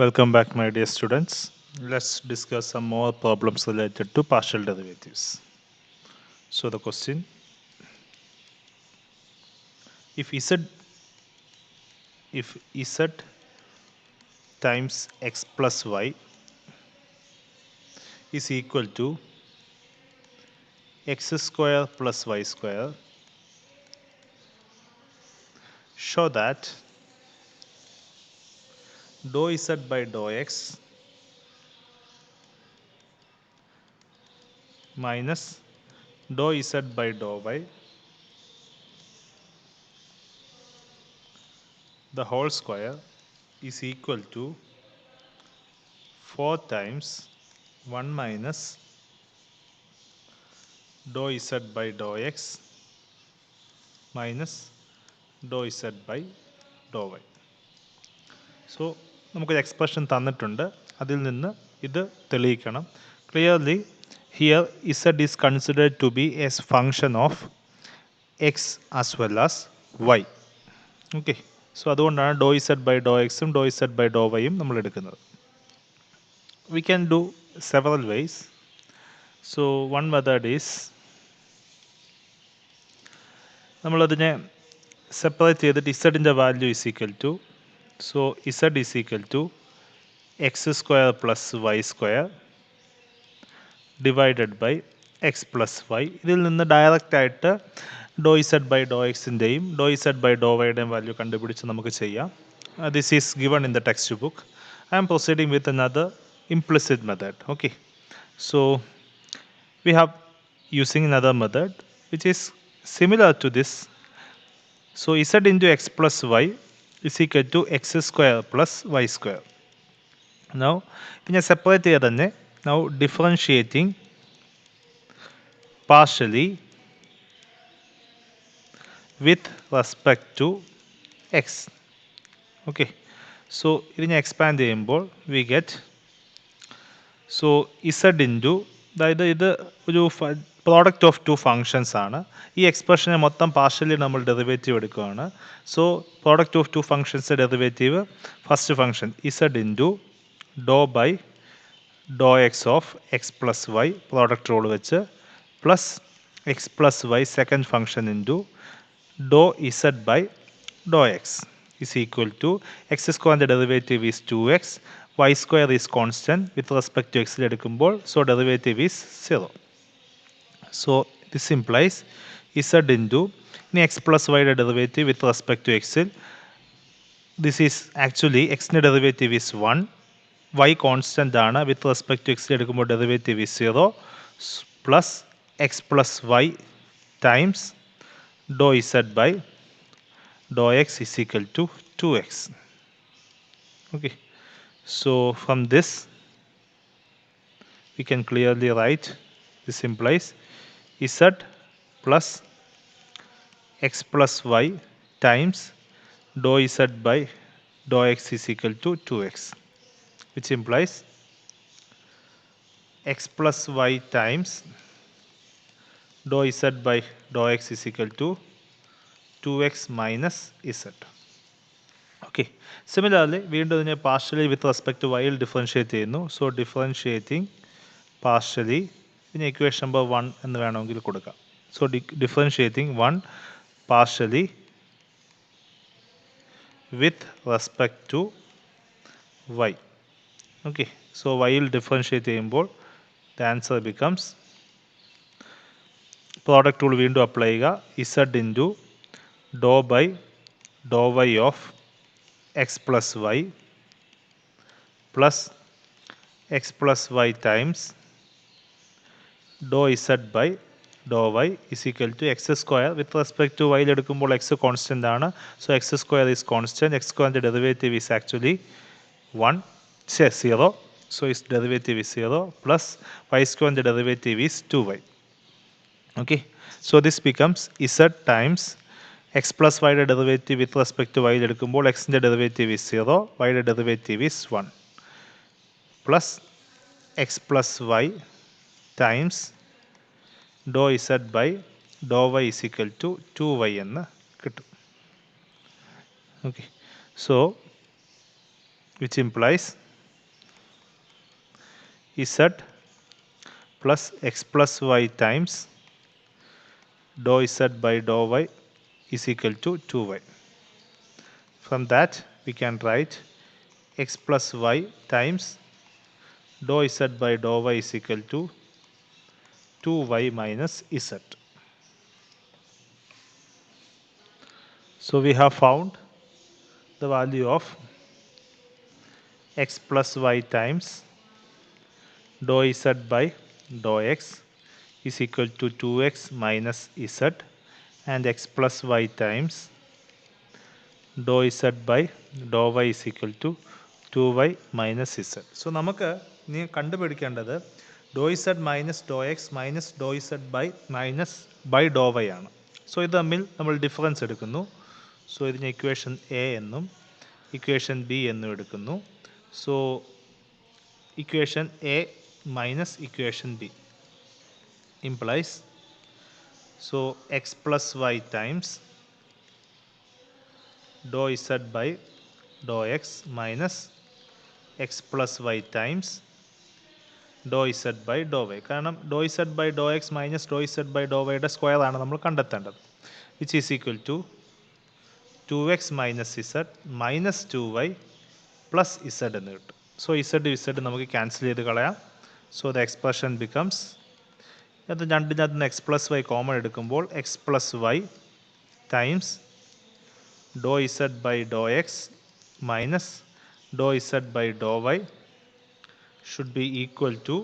Welcome back, my dear students. Let's discuss some more problems related to partial derivatives. So the question, if z times x plus y is equal to x square plus y square, show that dou z by dou x minus dou z by dou y, the whole square, is equal to 4 times 1 minus dou z by dou x minus dou z by dou y. So നമുക്കൊരു expression തന്നിട്ടുണ്ട്, അതിൽ നിന്ന് ഇത് തെളിയിക്കണം. Clearly here z is considered to be as function of x as well as y. Okay, so അതുകൊണ്ടാണ് dou z by ഡോ എക്സും ഡോ z by ഡോ വൈയും നമ്മൾ എടുക്കുന്നത്. We can do several ways. So one method is, നമ്മളതിനെ separate ചെയ്തിട്ട് ഇസഡിൻ്റെ value is equal to, so z is equal to x square plus y square divided by x plus y. ഇതിൽ നിന്ന് direct ആയിട്ട് dou z by dou എക്സിൻ്റെയും dou z by dou വൈയുടെയും value കണ്ടുപിടിച്ച് നമുക്ക് ചെയ്യാം. This is given in the textbook. I am proceeding with another implicit method. Okay, so we have using another method which is similar to this. So z into x plus y is equal to x square plus y square. Now, പിന്നെ separate ചെയ്യാൻ തന്നെ, now differentiating partially with respect to x. Okay, so ഇതിനെ expand ചെയ്യുമ്പോൾ we get, so z into, അതായത് ഇത് ഒരു product of two functions ആണ്. ഈ എക്സ്പ്രഷനെ മൊത്തം പാർഷ്യലി നമ്മൾ ഡെറിവേറ്റീവ് എടുക്കുകയാണ്. So product of two functions derivative, first function z into dou by dou x of x plus y product rule വെച്ച്, plus x plus y second function into dou z by dou x is equal to x square the derivative is 2x, y square is constant with respect to x എടുക്കുമ്പോൾ, so derivative is 0. So this implies z into x plus y derivative with respect to x. This is actually x derivative is 1, y constant ആണ്, with respect to x എടുക്കുമ്പോൾ derivative is 0, plus x plus y times dou z by dou x is equal to 2x. Okay, so from this we can clearly write, this implies z plus x plus y times dou z by dou x is equal to 2x, which implies x plus y times dou z by dou x is equal to 2x minus z. Okay, similarly വീണ്ടും ഇതിനെ partially with respect to വൈയിൽ differentiate ചെയ്യുന്നു. So differentiating partially, ഇതിന് equation number 1 എന്ന് വേണമെങ്കിൽ കൊടുക്കാം. So differentiating 1 partially with respect to y. Okay, so y will differentiate ചെയ്യുമ്പോൾ the answer becomes, product rule വീണ്ടും അപ്ലൈ ചെയ്യുക, z into dou by dou y of x plus y plus x plus y times dou z by dou y is equal to x square with respect to y എടുക്കുമ്പോൾ x constant ആണ്, so x square is constant, x square the derivative is actually 1, 0, so its derivative is 0, plus y square the derivative is 2y. Okay, so this becomes z times x plus y derivative with respect to y എടുക്കുമ്പോൾ x derivative is 0, y derivative is 1, plus x plus y times dou z by dou y is equal to 2y എന്ന് കിട്ടും. Okay, so which implies z plus x plus y times dou z by dou y is equal to 2y. From that we can write x plus y times dou z by dou y is equal to 2y minus z. So we have found the value of x plus y times dou z by dou x is equal to 2x minus z, and x plus y times dou z by dou y is equal to 2y minus z. So നമുക്ക് ഇനി കണ്ടുപിടിക്കേണ്ടത് dou z minus dou x minus dou z by minus by dou y ആണ്. So ഇത് തമ്മിൽ നമ്മൾ difference എടുക്കുന്നു. So ഇതിന് equation A എന്നും ഇക്വേഷൻ ബി എന്നും എടുക്കുന്നു. So equation A minus equation B implies so x plus y times dou z by dou x minus x plus y times dou z by dou y. കാരണം dou z by dou x minus dou z by dou y യുടെ square ആണ് നമ്മൾ കണ്ടെത്തേണ്ടത്, which is equal to 2x minus z minus 2y plus z എന്ന് കിട്ടും. So z നമുക്ക് cancel ചെയ്ത് കളയാം. സോ ദ എക്സ്പ്രഷൻ ബിക്കംസ്, അത് രണ്ടിനകത്ത് നിന്ന് എക്സ് പ്ലസ് വൈ കോമൺ എടുക്കുമ്പോൾ x plus y times dou z by dou x minus dou z by dou y should be equal to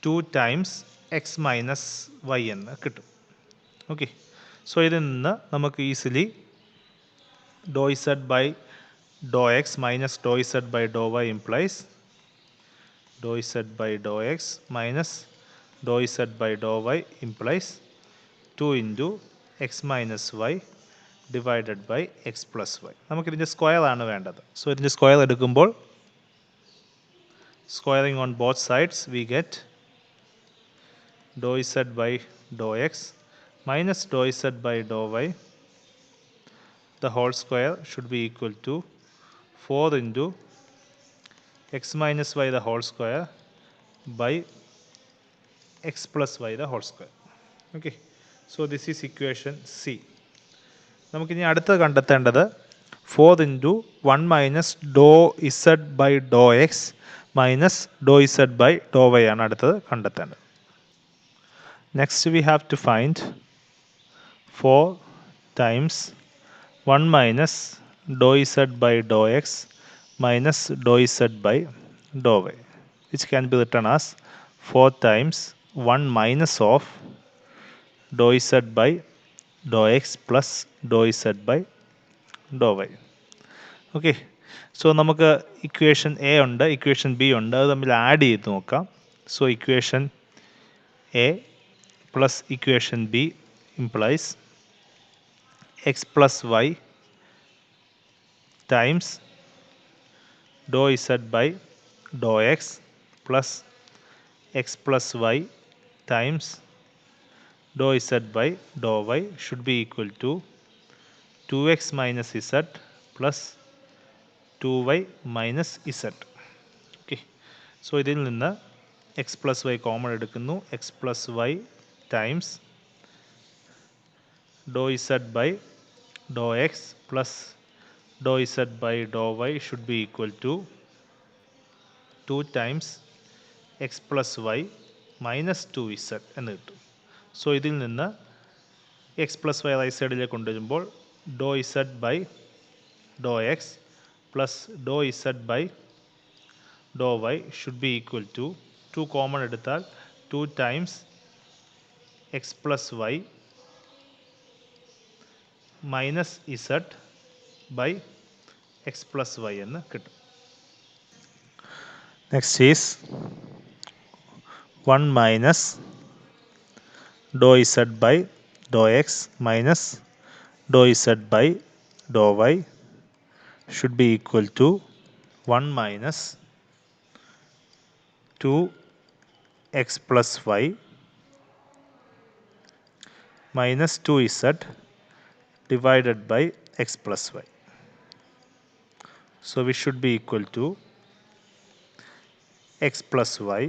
2 times x minus y എന്ന് കിട്ടും. Okay, so ഇതിൽ നിന്ന് നമുക്ക് easily dou z by dou x minus dou z by dou y implies dou z by dou x minus dou z by dou y implies 2 into x minus y divided by x plus y. നമുക്കിതിൻ്റെ square ആണ് വേണ്ടത്. So ഇതിൻ്റെ square എടുക്കുമ്പോൾ squaring on both sides we get dou z by dou x minus dou z by dou y. The whole square should be equal to 4 into x minus y the whole square by x plus y the whole square. Okay, so this is equation C. നമുക്കിനി അടുത്ത് കണ്ടെത്തേണ്ടത് 4 into 1 minus dou z by dou x minus dou z by dou y ആണ് അടുത്തത് കണ്ടെത്തേണ്ടത്. Next we have to find 4 times 1 minus dou z by dou x minus dou z by dou y, which can be written as 4 times 1 minus of dou z by dou x plus dou z by dou y. Okay, so നമുക്ക് equation A ഉണ്ട്, equation B ഉണ്ട്, അത് തമ്മിൽ add ചെയ്ത് നോക്കാം. So equation A plus equation B implies x plus y times dou z by dou x plus x plus y times dou z by dou y should be equal to 2x minus z plus 2y minus z. Okay, so ഇതിൽ നിന്ന് x plus y common എടുക്കുന്നു. x plus y times dou z by dou x plus dou z by dou y should be equal to 2 times x plus y minus 2z എന്ന് കിട്ടും. So ഇതിൽ നിന്ന് x plus Y right സൈഡിലേക്ക് കൊണ്ടുവരുമ്പോൾ dou z by dou x plus dou z by dou y should be equal to 2 common എടുത്താൽ 2 times x plus y minus z by x plus y എന്ന് കിട്ടും. Next is 1 minus dou z by dou x minus dou z by dou y should be equal to 1 minus 2x plus y minus 2z divided by x plus y. So we should be equal to x plus y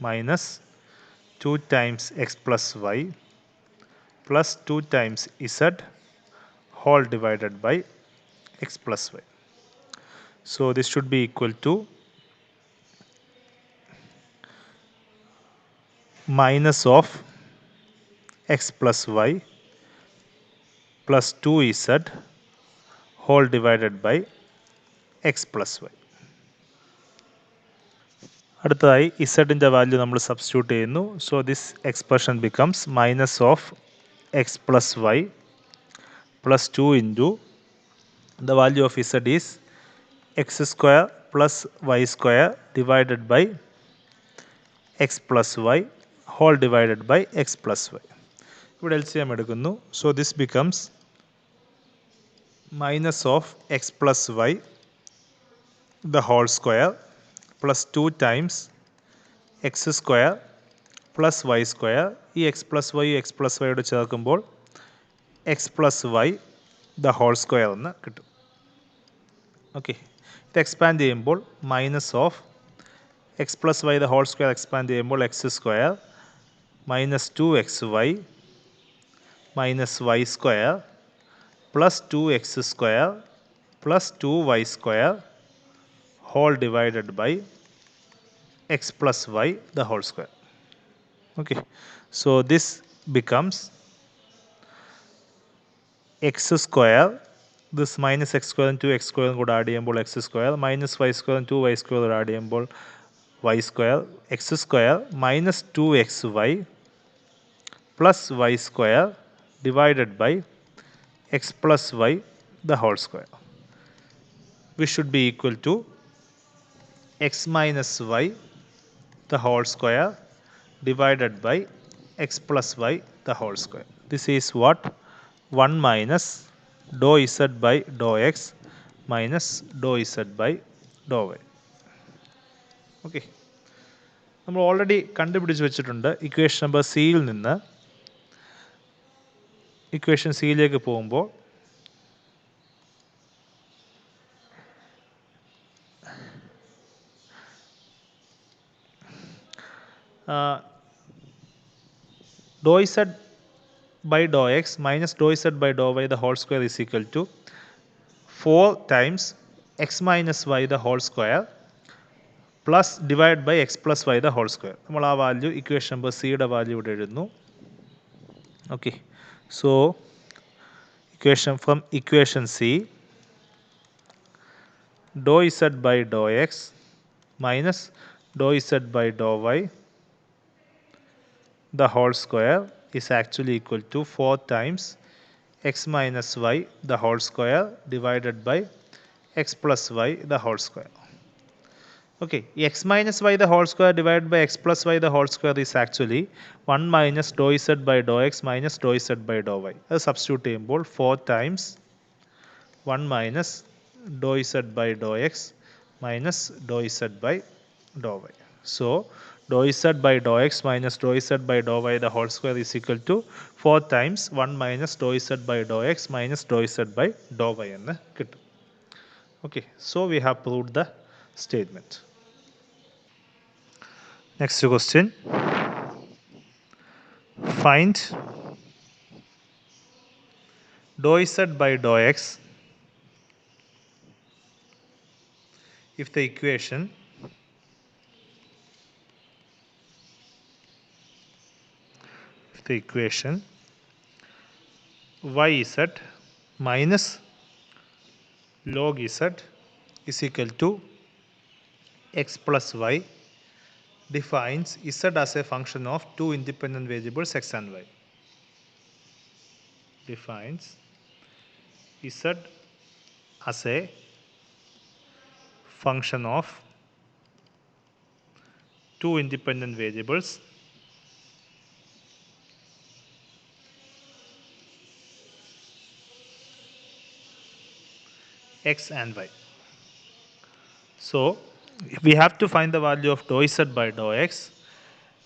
minus 2 times x plus y plus 2 times z whole divided by x plus y. So this should be equal to minus of x plus y plus 2z whole divided by x plus y. അടുത്തതായി ഇസഡിൻ്റെ value നമ്മൾ substitute ചെയ്യുന്നു. So this expression becomes minus of x plus y plus 2 into the value of z is x square plus y square divided by x plus y whole divided by x plus y. ഇവിടെ LCM എടുക്കുന്നു. So this becomes minus of x plus y the whole square plus 2 times x square plus y square. ഈ x plus y x plus y യോട് ചേർക്കുമ്പോൾ x plus y the whole square എന്ന് കിട്ടും. Okay, ഇത് expand ചെയ്യുമ്പോൾ minus of x plus y the whole square expand ചെയ്യുമ്പോൾ x square minus 2xy minus y square plus 2x square plus 2y square whole divided by x plus y the whole square. Okay, so this becomes x square, this minus x square and 2x square കൂടെ add ചെയ്യുമ്പോൾ x square minus y square and 2y square കൂടെ add ചെയ്യുമ്പോൾ y square x square minus 2xy plus y square divided by x plus y the whole square, which should be equal to x minus y the whole square divided by x plus y the whole square. This is what 1 minus dou z by dou x minus dou z by dou y. Okay, നമ്മൾ already കണ്ടുപിടിച്ച് വെച്ചിട്ടുണ്ട്. Equation number സിയിൽ നിന്ന് equation സിയിലേക്ക് പോകുമ്പോൾ dou z by dou x minus dou z by dou y the whole square is equal to 4 times x minus y the whole square plus divided by x plus y the whole square. നമ്മൾ ആ value equation number സിയുടെ value ഇവിടെ എഴുതുന്നു. Okay, so equation from equation C dou z by dou x minus dou z by dou y the whole square is actually equal to 4 times x minus y the whole square divided by x plus y the whole square. Okay, x minus y the whole square divided by x plus y the whole square is actually 1 minus dou z by dou x minus dou z by dou y. അത് substitute ചെയ്യുമ്പോൾ 4 times 1 minus dou z by dou x minus dou z by dou y. So dou z by dou x minus dou z by dou y the whole square is equal to 4 times 1 minus dou z by dou x minus dou z by dou y എന്ന് കിട്ടും. Okay, so we have proved the statement. Next question. Find dou z by dou x if the equation yz minus log z is equal to x plus y defines z as a function of two independent variables x and y. Defines z as a function of two independent variables x and y. So we have to find the value of dou z by dou x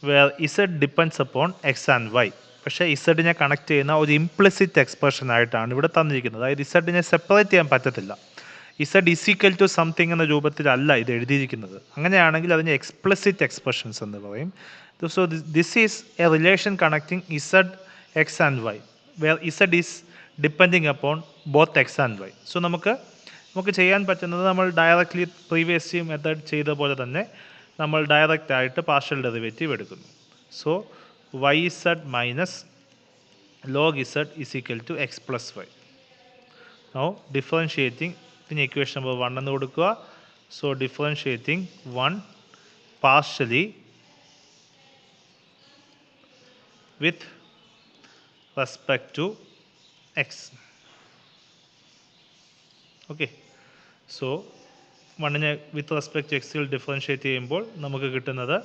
where z depends upon x and y. പക്ഷേ ഇസഡിനെ connect ചെയ്യുന്ന ഒരു implicit expression ആയിട്ടാണ് ഇവിടെ തന്നിരിക്കുന്നത്. അതായത് ഇസഡിനെ separate ചെയ്യാൻ പറ്റത്തില്ല. Z is equal to something എന്ന രൂപത്തിലല്ല ഇത് എഴുതിയിരിക്കുന്നത്. അങ്ങനെയാണെങ്കിൽ അതിന് എക്സ്പ്ലിസിറ്റ് എക്സ്പ്രഷൻസ് എന്ന് പറയും. So this is a relation connecting z x and y where z is depending upon both x and y. സോ നമുക്ക് ചെയ്യാൻ പറ്റുന്നത് നമ്മൾ ഡയറക്റ്റ്ലി പ്രീവിയസ് മെത്തേഡ് ചെയ്ത പോലെ തന്നെ നമ്മൾ ഡയറക്റ്റ് ആയിട്ട് പാർഷ്യൽ ഡെറിവേറ്റീവ് എടുക്കുന്നു. So y z minus log z is equal to x plus y. Now differentiating ഇതിന് ഇക്വേഷൻ നമ്പർ 1 എന്ന് കൊടുക്കുക. So differentiating 1 partially with respect to x. Okay, so 1നെ വിത്ത് റെസ്പെക്ട് ടു എക്സിൽ differentiate ചെയ്യുമ്പോൾ നമുക്ക് കിട്ടുന്നത്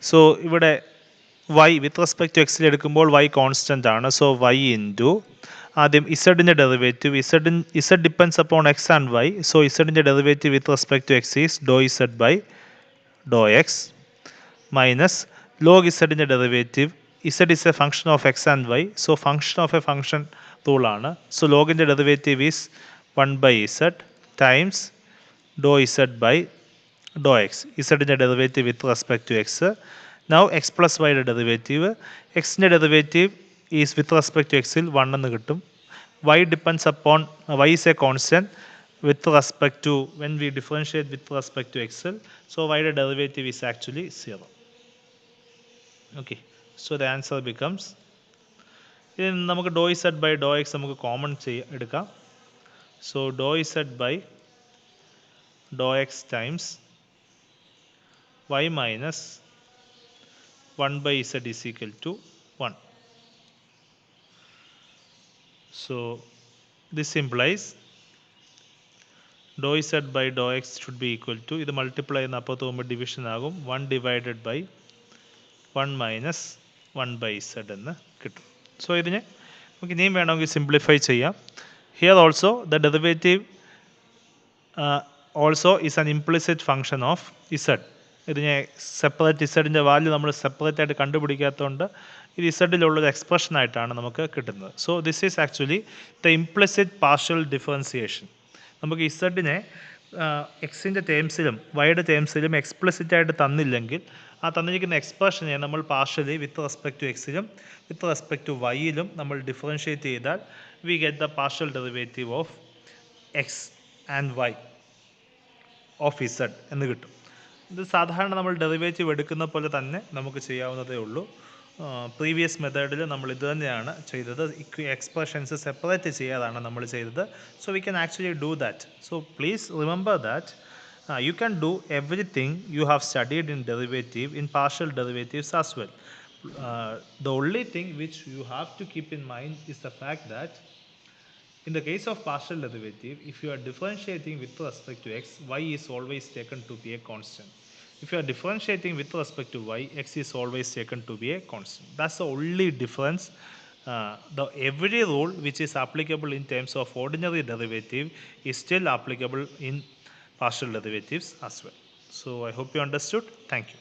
so ഇവിടെ വൈ വിത്ത് റെസ്പെക്ട് ടു എക്സിൽ എടുക്കുമ്പോൾ വൈ കോൺസ്റ്റൻ്റ് ആണ്. സോ വൈ ഇൻറ്റു ആദ്യം ഇസഡിൻ്റെ derivative z depends upon x and y. So ഇസഡിൻ്റെ derivative with respect to x is dou z by dou x minus log ഇസഡിൻ്റെ derivative z is a function of x and y. So function of a ഫംഗ്ഷൻ റൂളാണ്. So ലോഗിൻ്റെ derivative is 1 by z times dou z by dou x. ഇസഡിൻ്റെ derivative with respect to x. Now X plus വൈയുടെ derivative എക്സിൻ്റെ derivative is with respect to എക്സിൽ 1 എന്ന് കിട്ടും. Y depends upon y is a constant with respect to when we differentiate with respect to xl. So y the derivative is actually 0. Okay, so the answer becomes in നമുക്ക് dou z by dou x നമുക്ക് common എടുക്കാം. So dou z by dou x times y minus 1 by z is equal to 1. So this implies dou z by dou x should be equal to ഇത് multiply ചെയ്യുന്ന അപ്പുറത്ത് പോകുമ്പോൾ division ആകും 1 divided by 1 minus 1 by z എന്ന് കിട്ടും. So ഇതിന് നമുക്ക് ഇനിയും വേണമെങ്കിൽ സിംപ്ലിഫൈ ചെയ്യാം. Here also the derivative also is an implicit function of z. ഇതിനെ സെപ്പറേറ്റ് ഇസഡിൻ്റെ വാല്യൂ നമ്മൾ സെപ്പറേറ്റ് ആയിട്ട് കണ്ടുപിടിക്കാത്തതുകൊണ്ട് ഇത് ഇസഡിലുള്ളൊരു എക്സ്പ്രഷനായിട്ടാണ് നമുക്ക് കിട്ടുന്നത്. So this is actually the implicit partial differentiation. നമുക്ക് ഇസഡിനെ എക്സിൻ്റെ ടേംസിലും വൈയുടെ ടേംസിലും എക്സ്പ്ലിസിറ്റ് ആയിട്ട് തന്നില്ലെങ്കിൽ ആ തന്നിരിക്കുന്ന എക്സ്പ്രഷനെ നമ്മൾ പാർഷ്യലി വിത്ത് റെസ്പെക്ട് ടു എക്സിലും വിത്ത് റെസ്പെക്ട് ടു വൈയിലും നമ്മൾ ഡിഫറൻഷിയേറ്റ് ചെയ്താൽ we get the partial derivative of x and y of z എന്ന് കിട്ടും. ഇത് സാധാരണ നമ്മൾ ഡെറിവേറ്റീവ് എടുക്കുന്ന പോലെ തന്നെ നമുക്ക് ചെയ്യാവുന്നതേ ഉള്ളൂ. പ്രീവിയസ് മെത്തേഡിൽ നമ്മൾ ഇത് തന്നെയാണ് ചെയ്തത്. എക്സ്പ്രഷൻസ് സെപ്പറേറ്റ് ചെയ്യാതാണ് നമ്മൾ ചെയ്തത്. So we can actually do that. So please remember that you can do everything you have studied in derivative in partial derivatives as well. The only thing which you have to keep in mind is the fact that in the case of partial derivative, if you are differentiating with respect to x, y is always taken to be a constant. If you are differentiating with respect to y, x is always taken to be a constant. That's the only difference. Every rule which is applicable in terms of ordinary derivative is still applicable in partial derivatives as well. So I hope you understood. Thank you.